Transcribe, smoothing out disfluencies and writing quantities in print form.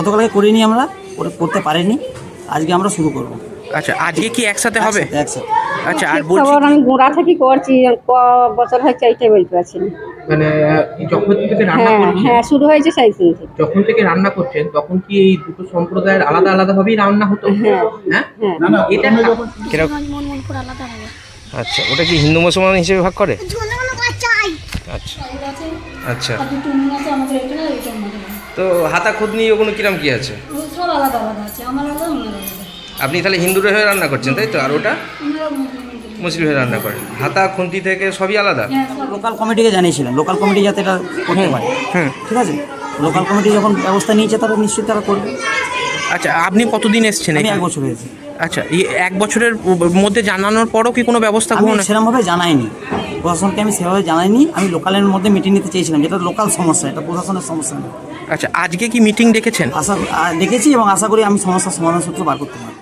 গতকালকে করিনি, আমরা করতে পারিনি, আজকে আমরা শুরু করব। আচ্ছা, আজকে কি একসাথে হবে? একসাথে। আচ্ছা, আর বলছি খবর আমি গোড়া থেকে করছি, বছর হয়েছে এইটাই বলতে পারছি না। মানে যখন থেকে রান্না হ্যাঁ করছেন, হ্যাঁ, শুরু হয়েছে সেই দিন থেকে। যখন থেকে রান্না করছেন তখন কি এই দুটো সম্প্রদায়ের আলাদা আলাদা ভাবেই রান্না হতো? হ্যাঁ হ্যাঁ, হ্যাঁ। এটা কিরকম? আচ্ছা, ওটা কি হিন্দু মুসলমান হিসেবে ভাগ করে? আচ্ছা আচ্ছা, তো হাতা খুদনি ওগুলো কিরম কি আছে? সব আলাদা আলাদা আছে, আমার আলাদা ওনার আলাদা। আপনি তাহলে হিন্দুরা হয়ে রান্না করছেন, তাই তো? আর ওটা ওনারা মুসলিম। মুসলিম হয়ে রান্না করেন। হাতা খুন্তি থেকে সবই আলাদা? হ্যাঁ, সব লোকাল কমিটিকে জানিয়েছিলাম, লোকাল কমিটি যাতে এটা করতে পারে। হুম। ঠিক আছে, লোকাল কমিটি যখন ব্যবস্থা নিয়েছে তারা নিশ্চয়ই তারা করবে। আচ্ছা, আপনি কতদিন এসছেন আমি এখানে? 1 বছর হয়েছে। আচ্ছা, এই 1 বছরের মধ্যে জানানোর পরও কি কোনো ব্যবস্থা আমি গ্রহণ? সেরকমভাবে জানাইনি, প্রশাসনকে আমি সেভাবে জানাইনি। আমি লোকালের মধ্যে মিটিং নিতে চেয়েছিলাম, যেটা লোকাল সমস্যা, এটা প্রশাসনের সমস্যা না। আচ্ছা, আজকে কি মিটিং ডেকেছেন? দেখেছি এবং আশা করি আমি সমস্যার সমাধান সূত্র বার করতে পারবো।